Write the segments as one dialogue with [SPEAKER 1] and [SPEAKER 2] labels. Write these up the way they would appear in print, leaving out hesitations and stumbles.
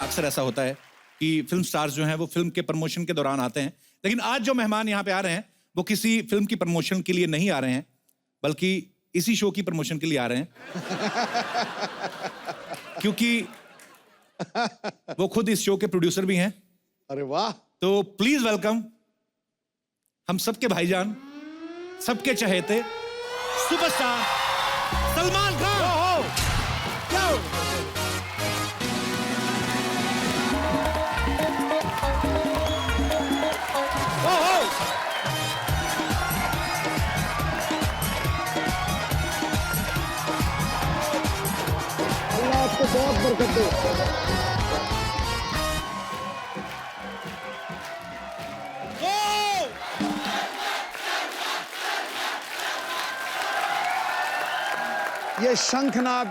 [SPEAKER 1] अक्सर ऐसा होता है कि फिल्म स्टार्स जो हैं वो फिल्म के प्रमोशन के दौरान आते हैं, लेकिन आज जो मेहमान यहाँ पे आ रहे हैं वो किसी फिल्म की प्रमोशन के लिए नहीं आ रहे हैं, बल्कि इसी शो की प्रमोशन के लिए आ रहे हैं। क्योंकि वो खुद इस शो के प्रोड्यूसर भी हैं।
[SPEAKER 2] अरे वाह।
[SPEAKER 1] तो प्लीज वेलकम हम सबके भाईजान, सबके चहेते सुपरस्टार सलमान खान।
[SPEAKER 2] अल्लाह आपको बहुत बरकत दे। ये शंखनाद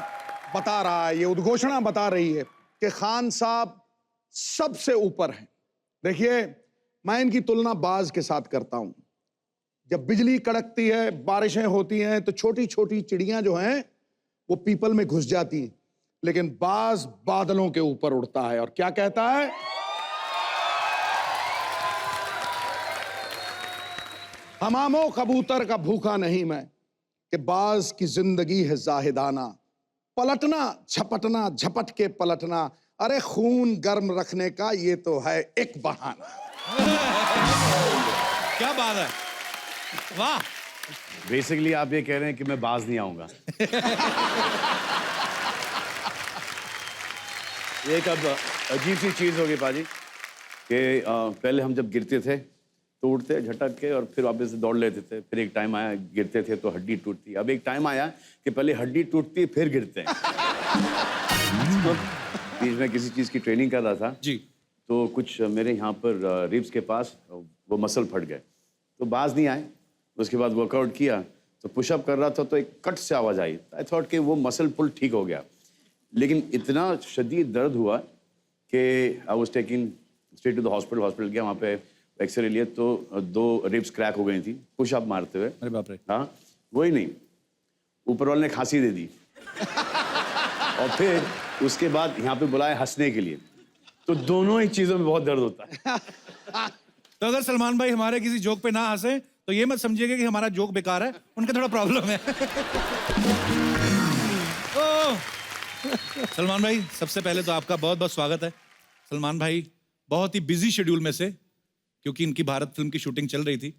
[SPEAKER 2] बता रहा है, ये उद्घोषणा बता रही है कि खान साहब सबसे ऊपर हैं। देखिए, मैं इनकी तुलना बाज के साथ करता हूं। जब बिजली कड़कती है, बारिशें होती हैं, तो छोटी छोटी चिड़ियां जो हैं वो पीपल में घुस जाती हैं, लेकिन बाज बादलों के ऊपर उड़ता है और क्या कहता है? हमामो कबूतर का भूखा नहीं मैं, कि बाज की जिंदगी है जाहिदाना, पलटना झपटना झपट के पलटना, अरे खून गर्म रखने का ये तो है एक बहाना।
[SPEAKER 1] क्या बात है, वाह।
[SPEAKER 3] बेसिकली आप ये कह रहे हैं कि मैं बाज नहीं आऊंगा। एक अब अजीब सी चीज होगी पाजी कि पहले हम जब गिरते थे तो उठते झटक के और फिर वापस दौड़ लेते थे, फिर एक टाइम आया गिरते थे तो हड्डी टूटती, अब एक टाइम आया कि पहले हड्डी टूटती फिर गिरते हैं। तो बीच में किसी चीज की ट्रेनिंग कर रहा था
[SPEAKER 1] जी,
[SPEAKER 3] तो कुछ मेरे यहाँ पर रिब्स के पास वो मसल फट गए, तो बाज नहीं आए। उसके बाद वर्कआउट किया तो पुशअप कर रहा था तो एक कट से आवाज आई। आई थॉट कि वो मसल पुल ठीक हो गया, लेकिन इतना शदीद दर्द हुआ कि I was taking straight to the hospital गया, वहाँ पे एक्सरे लिए तो 2 रिब्स क्रैक हो गई थी पुशअप मारते हुए।
[SPEAKER 1] अरे बाप रे।
[SPEAKER 3] हाँ, वही नहीं, ऊपर वाले ने खांसी दे दी और फिर उसके बाद यहाँ पे बुलाया हंसने के लिए, तो दोनों ही चीजों में बहुत दर्द होता है।
[SPEAKER 1] तो अगर सलमान भाई हमारे किसी जोक पे ना हंसे तो ये मत समझिएगा कि हमारा जोक बेकार है, उनका थोड़ा प्रॉब्लम है। सलमान भाई, सबसे पहले तो आपका बहुत बहुत स्वागत है। सलमान भाई बहुत ही बिजी शेड्यूल में से, क्योंकि इनकी भारत फिल्म की शूटिंग चल रही थी,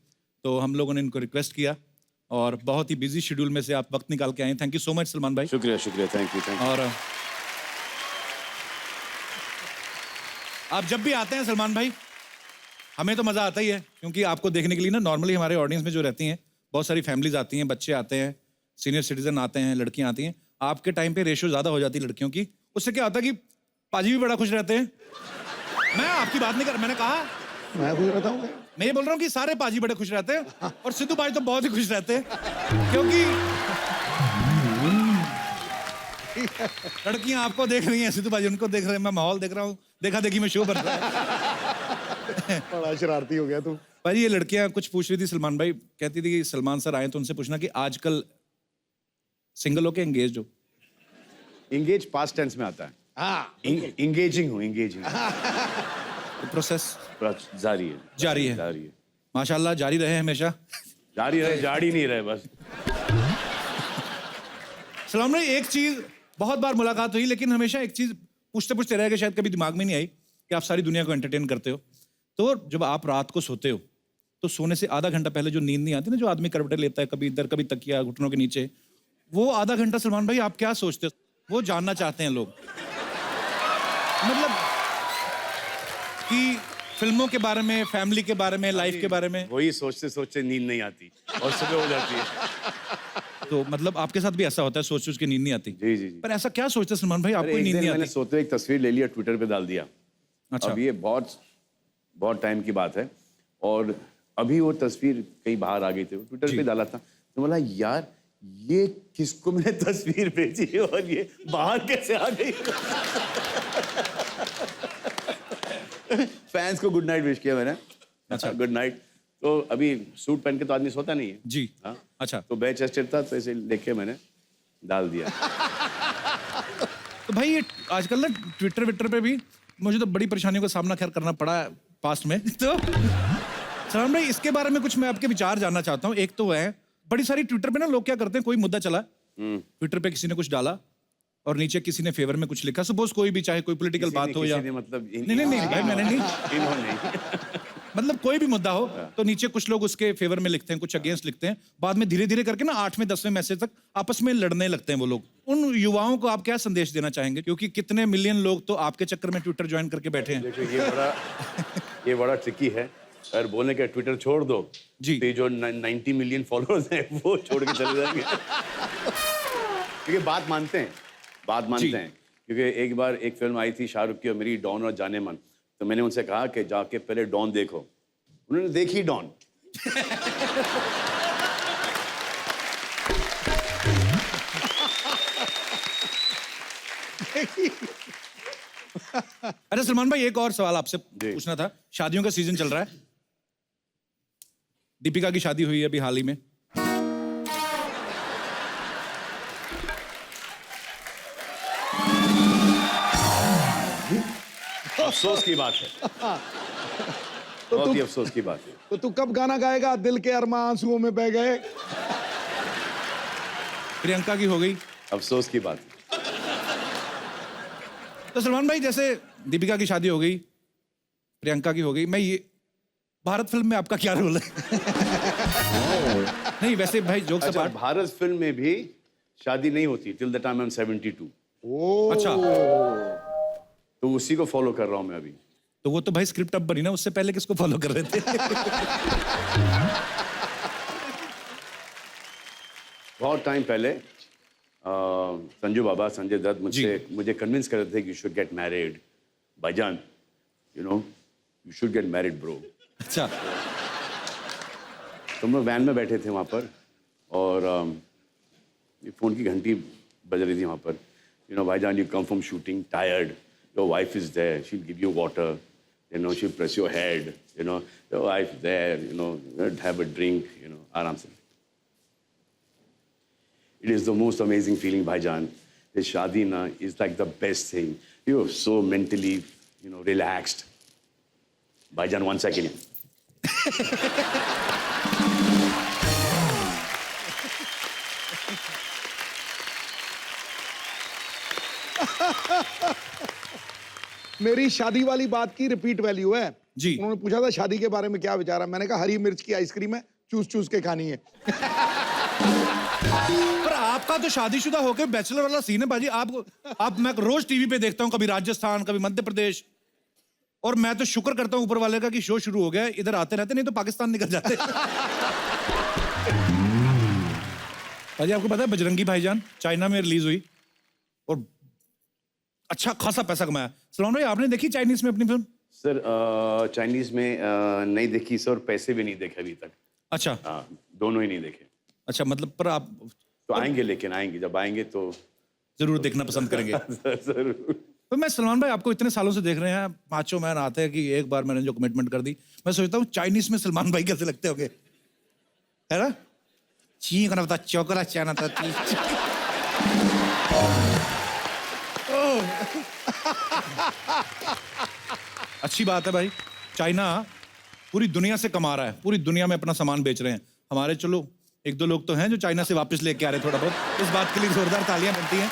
[SPEAKER 1] तो हम लोगों ने इनको रिक्वेस्ट किया और बहुत ही बिजी शेड्यूल में से आप वक्त निकाल के आए। Thank you so much Salman भाई।
[SPEAKER 3] शुक्रिया शुक्रिया, थैंक यू।
[SPEAKER 1] और आप जब भी आते हैं सलमान भाई, हमें तो मजा आता ही है, क्योंकि आपको देखने के लिए ना नॉर्मली हमारे ऑडियंस में जो रहती हैं बहुत सारी फैमिलीज आती हैं, बच्चे आते हैं, सीनियर सिटीजन आते हैं, लड़कियां आती हैं। आपके टाइम पे रेशियो ज्यादा हो जाती है लड़कियों की, उससे क्या होता है कि पाजी भी बड़ा खुश रहते हैं। मैं आपकी बात नहीं कर, मैंने कहा
[SPEAKER 2] मैं खुश रहता हूँ।
[SPEAKER 1] मैं ये बोल रहा हूँ कि सारे पाजी बड़े खुश रहते हैं और सिद्धू भाई तो बहुत ही खुश रहते हैं, क्योंकि लड़कियां आपको देख रही हैं, सिद्धू भाई उनको देख रहे हैं, मैं माहौल देख रहा हूँ, देखा देखी में शो बन रहा है।
[SPEAKER 2] बड़ा शरारती हो गया तू।
[SPEAKER 1] भाई ये लड़कियां कुछ पूछ रही थी सलमान भाई, कहती थी कि सलमान सर आए तो उनसे पूछना कि आजकल सिंगल हो के एंगेज हो?
[SPEAKER 3] इंगेज पास्ट टेंस में आता है।
[SPEAKER 2] हाँ,
[SPEAKER 3] इंगेजिंग हूँ, इंगेजिंग
[SPEAKER 1] प्रोसेस
[SPEAKER 3] जारी है,
[SPEAKER 1] जारी है।
[SPEAKER 3] जारी है,
[SPEAKER 1] माशाल्लाह जारी रहे हमेशा।
[SPEAKER 3] जारी रहे, जारी नहीं रहे बस।
[SPEAKER 1] सलमान भाई एक चीज, बहुत बार मुलाकात हुई लेकिन हमेशा एक चीज पूछते पूछते रह गए, शायद कभी दिमाग में नहीं आई कि आप सारी दुनिया को एंटरटेन करते हो। तो जब आप रात को सोते हो तो सोने से आधा घंटा पहले जो नींद नहीं आती ना, जो आदमी करवटें लेता है, कभी इधर कभी तकिया घुटनों के नीचे, वो आधा घंटा सलमान भाई आप क्या सोचते हो? वो जानना चाहते हैं लोग, मतलब कि फिल्मों के बारे में, फैमिली के बारे में, लाइफ के बारे में।
[SPEAKER 3] वही सोचते सोचते नींद नहीं आती और सुबह हो जाती है।
[SPEAKER 1] तो मतलब आपके साथ भी ऐसा होता है, सोच सोच के नींद नहीं आती?
[SPEAKER 3] जी जी जी।
[SPEAKER 1] पर ऐसा क्या सोचते सलमान भाई, आपको नींद नहीं
[SPEAKER 3] मैंने
[SPEAKER 1] आती?
[SPEAKER 3] सोते एक तस्वीर ले लिया, ट्विटर पे डाल दिया।
[SPEAKER 1] अच्छा।
[SPEAKER 3] अब ये बहुत टाइम की बात है, और अभी वो तस्वीर कहीं बाहर आ गई थी, ट्विटर पे डाला था, तो बोला यार ये किसको मैंने तस्वीर भेजी और ये बाहर कैसे आ गई। फैंस को गुड नाइट विश किया मैंने। अच्छा, गुड नाइट। तो अभी सूट पहन के तो आदमी सोता नहीं है
[SPEAKER 1] जी।
[SPEAKER 3] हाँ?
[SPEAKER 1] अच्छा,
[SPEAKER 3] तो बैच चेस्टेड था, तो ऐसे लेके मैंने डाल दिया।
[SPEAKER 1] तो भाई ये आजकल ना ट्विटर विटर पे भी मुझे तो बड़ी परेशानियों का सामना खैर करना पड़ा है पास्ट में। तो सलमान भाई, इसके बारे में कुछ मैं आपके विचार जानना चाहता हूँ। एक तो है, बड़ी सारी ट्विटर पे ना लोग क्या करते हैं, कोई मुद्दा चला, ट्विटर पे किसी ने कुछ डाला और नीचे किसी ने फेवर में कुछ लिखा, सपोज कोई भी, चाहे कोई पॉलिटिकल बात हो या
[SPEAKER 3] मतलब
[SPEAKER 1] नहीं भाई, मैंने नहीं,
[SPEAKER 3] इन्होंने
[SPEAKER 1] मतलब कोई भी मुद्दा हो तो नीचे कुछ लोग उसके फेवर में लिखते हैं, कुछ अगेंस्ट लिखते हैं, बाद में धीरे धीरे करके ना 8वें 10वें मैसेज तक आपस में लड़ने लगते हैं वो लोग। उन युवाओं को आप क्या संदेश देना चाहेंगे, क्योंकि कितने मिलियन लोग तो आपके चक्कर में ट्विटर ज्वाइन करके बैठे हैं।
[SPEAKER 3] ये बड़ा ट्रिकी है। अगर बोलने का ट्विटर छोड़ दो
[SPEAKER 1] जी,
[SPEAKER 3] तो ये जो 90 मिलियन फॉलोअर्स हैं वो छोड़ के चले जाएंगे। क्योंकि बात मानते हैं क्योंकि एक बार एक फिल्म आई थी शाहरुख की और मेरी, डॉन और जाने मन, तो मैंने उनसे कहा कि जाके पहले डॉन देखो। उन्होंने देखी डॉन।
[SPEAKER 1] अरे सलमान भाई, एक और सवाल आपसे पूछना था। शादियों का सीजन चल रहा है, दीपिका की शादी हुई है अभी हाल ही में।
[SPEAKER 3] अफसोस की बात है, बहुत ही अफसोस की बात है।
[SPEAKER 2] तो तू कब गाना गाएगा, दिल के अरमां आंसुओं में बह गए?
[SPEAKER 1] प्रियंका की हो गई,
[SPEAKER 3] अफसोस की बात है।
[SPEAKER 1] तो सलमान भाई, जैसे दीपिका की शादी हो गई, प्रियंका की हो गई, मैं ये भारत फिल्म में आपका क्या रोल है? नहीं वैसे भाई, जोक्स
[SPEAKER 3] अच्छा,
[SPEAKER 1] अपार्ट,
[SPEAKER 3] भारत फिल्म में भी शादी नहीं होती till the time I am 72।
[SPEAKER 1] अच्छा,
[SPEAKER 3] तो उसी को फॉलो कर रहा हूं मैं अभी।
[SPEAKER 1] तो वो तो भाई स्क्रिप्ट अब बनी ना, उससे पहले किसको फॉलो कर रहे थे?
[SPEAKER 3] बहुत टाइम पहले संजू बाबा, संजय दत्त मुझे कन्विंस कर रहे थे कि यू शुड गेट मैरिड भाईजान, you know you should get married bro.
[SPEAKER 1] अच्छा,
[SPEAKER 3] तो हम लोग वैन में बैठे थे वहाँ पर और फ़ोन की घंटी बज रही थी वहाँ पर। यू नो भाईजान, you come from shooting tired, your wife is there, she will give you water, you know she will press your head, you know your wife there, you know have a drink, you know आराम से। It is the most amazing feeling, भाईजान। This शादी ना is like the best thing. You are so mentally, you know, relaxed. भाईजान, 1 second.
[SPEAKER 2] मेरी शादी वाली बात की रिपीट वैल्यू है
[SPEAKER 1] जी।
[SPEAKER 2] उन्होंने पूछा था शादी के बारे में क्या विचार है, मैंने कहा हरी मिर्च की आइसक्रीम है, चूस चूस के खानी है।
[SPEAKER 1] पर आपका तो शादीशुदा होके बैचलर वाला सीन है बाजी। आप मैं रोज टीवी पे देखता हूँ, कभी राजस्थान, कभी मध्य प्रदेश, और मैं तो शुक्र करता हूँ ऊपर वाले का कि शो शुरू हो गया, इधर आते रहते, नहीं तो पाकिस्तान निकल जाते। बाजी, आपको पता है बजरंगी भाईजान चाइना में रिलीज हुई और अच्छा खासा पैसा कमाया। सलमान भाई, आपने देखी चाइनीज में अपनी फिल्म?
[SPEAKER 3] सर चाइनीज में नहीं देखी सर, पैसे भी नहीं देखे अभी तक।
[SPEAKER 1] अच्छा,
[SPEAKER 3] हाँ, दोनों ही नहीं देखे।
[SPEAKER 1] अच्छा, मतलब पर आप
[SPEAKER 3] तो आएंगे, लेकिन आएंगे, जब आएंगे तो
[SPEAKER 1] जरूर देखना पसंद करेंगे।
[SPEAKER 3] जरूर।
[SPEAKER 1] तो मैं सलमान भाई, आपको इतने सालों से देख रहे हैं, माचो मैन आते हैं कि एक बार मैंने जो कमिटमेंट कर दी, मैं सोचता हूँ चाइनीज में सलमान भाई कैसे लगते होंगे, है ना? ची करना था, चौकरा चाना था। अच्छी बात है भाई, चाइना पूरी दुनिया से कमा रहा है, पूरी दुनिया में अपना सामान बेच रहे हैं। हमारे चलो 1-2 लोग तो हैं जो चाइना से वापस लेके आ रहे हैं थोड़ा बहुत, इस बात के लिए जोरदार तालियां बनती हैं।